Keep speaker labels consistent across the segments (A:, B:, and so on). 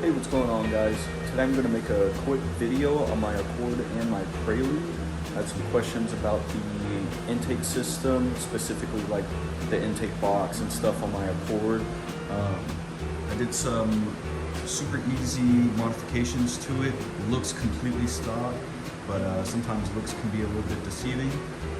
A: Hey, what's going on, guys? Today I'm going to make a quick video on my Accord and my Prelude. I had some questions about the intake system, specifically like the intake box and stuff on my Accord. I did some super easy modifications to it. It looks completely stock, but sometimes looks can be a little bit deceiving.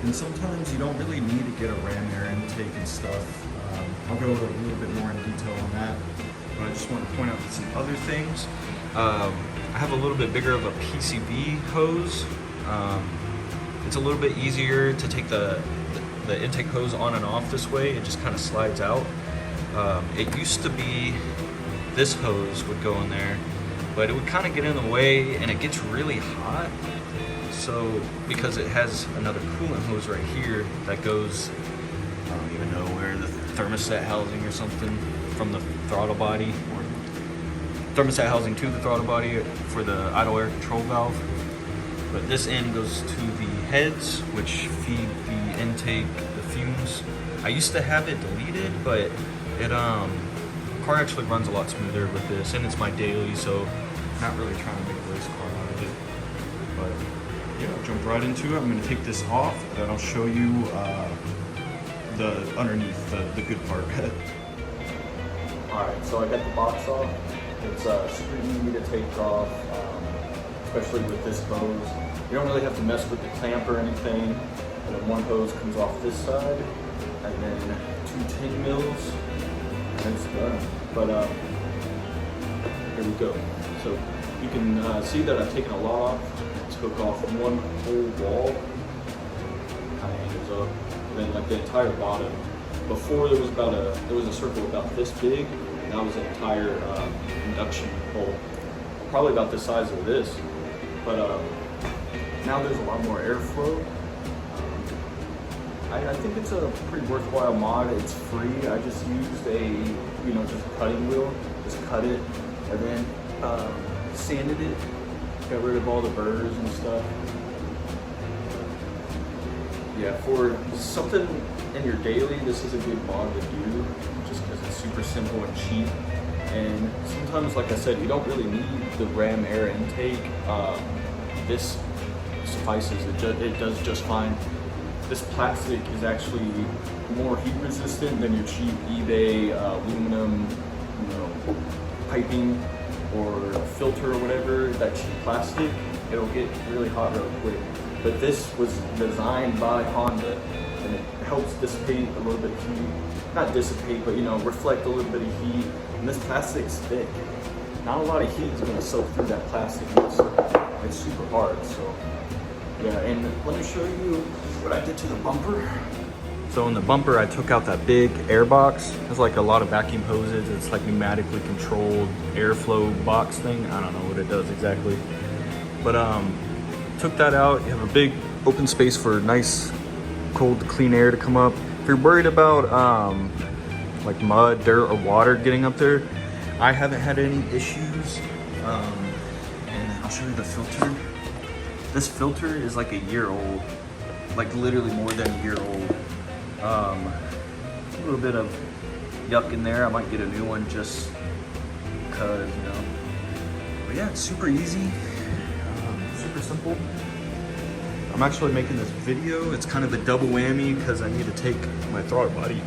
A: And sometimes you don't really need to get a ram air intake and stuff. I'll go a little bit more in detail on that. But I just want to point out some other things. I have a little bit bigger of a PCV hose. It's a little bit easier to take the intake hose on and off this way. It just kind of slides out. It used to be this hose would go in there, but it would kind of get in the way and it gets really hot. So because it has another coolant hose right here that goes, I don't even know where, the thermostat housing or something from the throttle body, or thermostat housing to the throttle body for the idle air control valve. But this end goes to the heads, which feed the intake, the fumes. I used to have it deleted, but it car actually runs a lot smoother with this, and it's my daily, so I'm not really trying to make a race car out of it. But yeah, I'll jump right into it. I'm going to take this off, and then I'll show you the underneath, the good part. Alright, so I got the box off. It's super easy to take off, especially with this hose. You don't really have to mess with the clamp or anything. And then one hose comes off this side, and then 2 10 mils, and it's done. But here we go. So you can see that I've taken a lot off. I took off one whole wall, kind of angles up, and then like the entire bottom. Before there was a circle about this big, and that was an entire induction hole, probably about the size of this. But now there's a lot more airflow. I think it's a pretty worthwhile mod. It's free. I just used just a cutting wheel, just cut it, and then sanded it, got rid of all the burrs and stuff. Yeah, for something in your daily, this is a good mod to do, just because it's super simple and cheap. And sometimes, like I said, you don't really need the ram air intake. This suffices, it does just fine. This plastic is actually more heat resistant than your cheap eBay aluminum, piping or filter or whatever. That cheap plastic, it'll get really hot real quick. But this was designed by Honda, and it helps dissipate a little bit of heat. Not dissipate, but reflect a little bit of heat. And this plastic's thick. Not a lot of heat is going to soak through that plastic. It's super hard, so yeah. And let me show you what I did to the bumper. So in the bumper, I took out that big airbox. It's like a lot of vacuum hoses. It's like pneumatically controlled airflow box thing. I don't know what it does exactly, but took that out. You have a big open space for nice, cold, clean air to come up. If you're worried about like mud, dirt, or water getting up there, I haven't had any issues. And I'll show you the filter. This filter is like a year old, like literally more than a year old. A little bit of yuck in there. I might get a new one just because, But yeah, it's super easy. Super simple. I'm actually making this video. It's kind of a double whammy because I need to take my throttle body,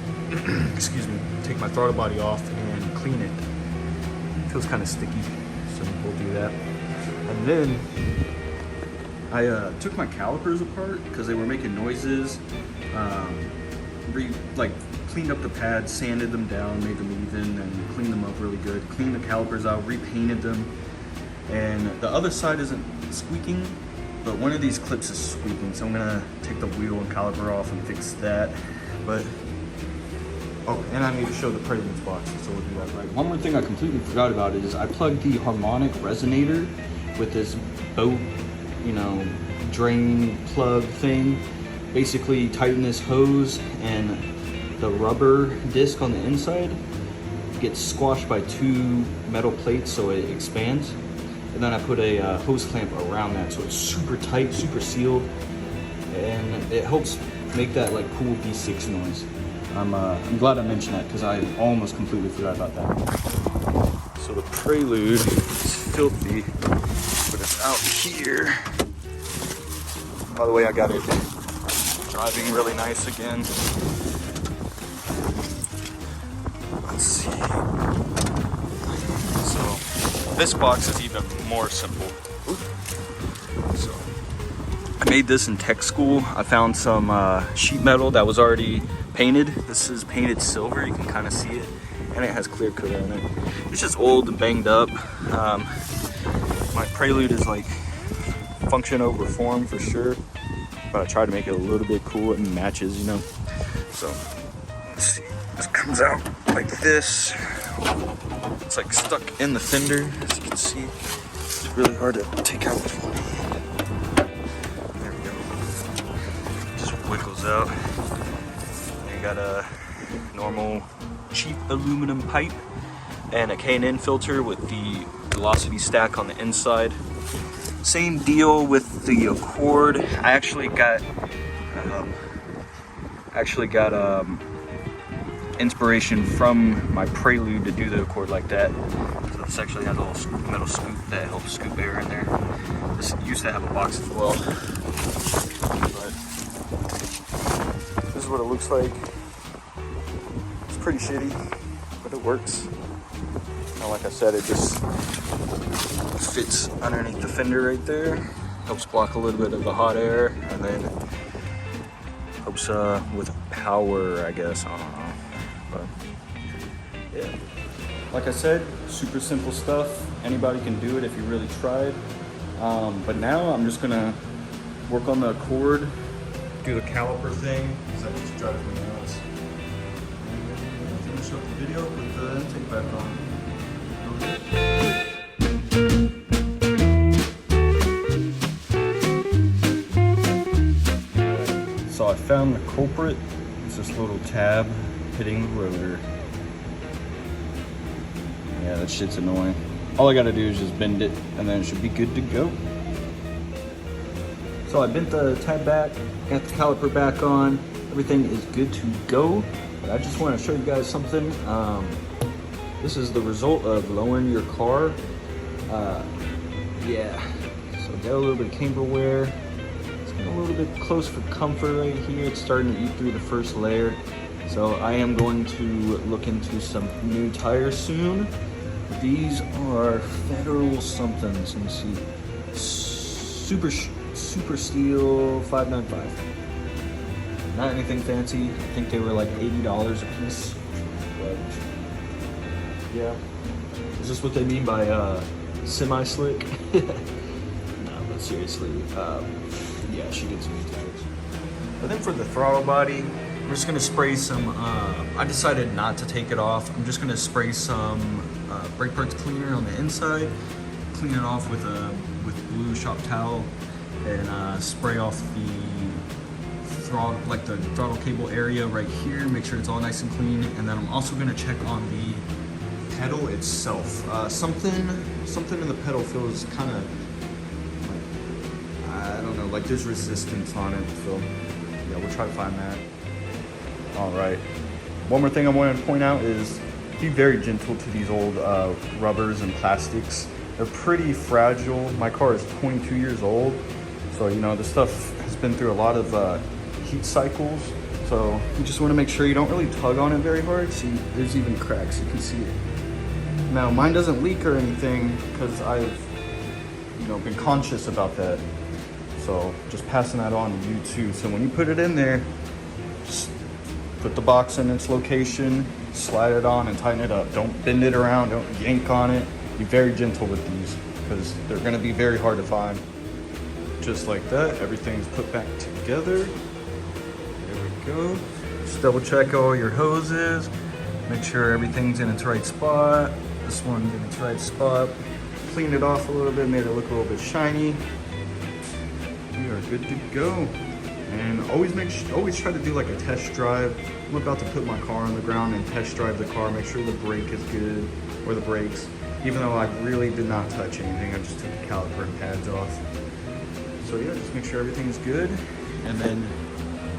A: take my throttle body off and clean it. It feels kind of sticky, so we'll do that. And then I took my calipers apart because they were making noises. Cleaned up the pads, sanded them down, made them even, and cleaned them up really good. Cleaned the calipers out, repainted them. And the other side isn't squeaking, but one of these clips is squeaking, so I'm gonna take the wheel and caliper off and fix that. But and I need to show the Prelude box, so we'll do that right. One more thing I completely forgot about is I plugged the harmonic resonator with this boat, drain plug thing. Basically tighten this hose, and the rubber disc on the inside gets squashed by 2 metal plates, so it expands. And then I put a hose clamp around that, so it's super tight, super sealed, and it helps make that like cool V6 noise. I'm glad I mentioned that because I almost completely forgot about that. So So the Prelude is filthy, but it's out here. By the way, I got it driving really nice again. Let's see. So this box is even more simple. So I made this in tech school. I found some sheet metal that was already painted. This is painted silver, you can kind of see it, and it has clear coat on it. It's just old and banged up. My Prelude is like function over form for sure, but I try to make it a little bit cool and matches, you know. So let's see, this comes out like this. It's like stuck in the fender, as you can see. It's really hard to take out with one hand. There we go. Just wiggles out. You got a normal cheap aluminum pipe and a K&N filter with the velocity stack on the inside. Same deal with the Accord. I actually got inspiration from my Prelude to do the Accord like that. So this actually has a little metal scoop that helps scoop air in there. This used to have a box as well, but this is what it looks like. It's pretty shitty, but it works. And like I said, it just fits underneath the fender right there. Helps block a little bit of the hot air, and then helps with power, I guess. I don't know, but yeah. Like I said, super simple stuff. Anybody can do it if you really tried. But now I'm just gonna work on the Accord, do the caliper thing, because that just drives me nuts. And finish up the video with the intake back on. So I found the culprit. It's this little tab hitting the rotor. Yeah, that shit's annoying. All I gotta do is just bend it and then it should be good to go. So I bent the tab back, got the caliper back on. Everything is good to go. But I just want to show you guys something. This is the result of lowering your car. Yeah, so got a little bit of camber wear. It's getting a little bit close for comfort right here. It's starting to eat through the first layer. So I am going to look into some new tires soon. These are Federal somethings. Let me see. Super Steel 595. Not anything fancy. I think they were like $80 a piece. But yeah. Is this what they mean by semi-slick? No, but seriously, yeah, she gets new tires. But then for the throttle body, we're just gonna spray some, I decided not to take it off. I'm just gonna spray some brake parts cleaner on the inside, clean it off with blue shop towel, and spray off the throttle cable area right here, make sure it's all nice and clean. And then I'm also gonna check on the pedal itself. Something in the pedal feels kind of like, I don't know, like there's resistance on it. So yeah, we'll try to find that. All right. One more thing I wanted to point out is be very gentle to these old rubbers and plastics. They're pretty fragile. My car is 22 years old, so you know this stuff has been through a lot of heat cycles. So you just want to make sure you don't really tug on it very hard. See, there's even cracks. You can see it. Now mine doesn't leak or anything because I've been conscious about that. So just passing that on to you too. So when you put it in there, just put the box in its location, slide it on and tighten it up. Don't bend it around, don't yank on it. Be very gentle with these because they're gonna be very hard to find. Just like that, everything's put back together. There we go. Just double check all your hoses. Make sure everything's in its right spot. This one's in its right spot. Cleaned it off a little bit, made it look a little bit shiny. We are good to go. And always try to do like a test drive. I'm about to put my car on the ground and test drive the car, make sure the brake is good, or the brakes. Even though I really did not touch anything, I just took the caliper and pads off. So yeah, just make sure everything is good. And then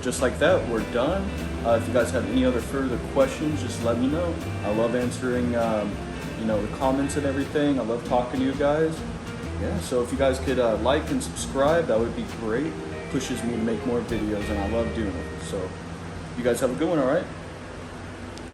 A: just like that, we're done. If you guys have any other further questions, just let me know. I love answering you know, the comments and everything. I love talking to you guys. Yeah, so if you guys could like and subscribe, that would be great. Pushes me to make more videos, and I love doing it. So you guys have a good one, all right?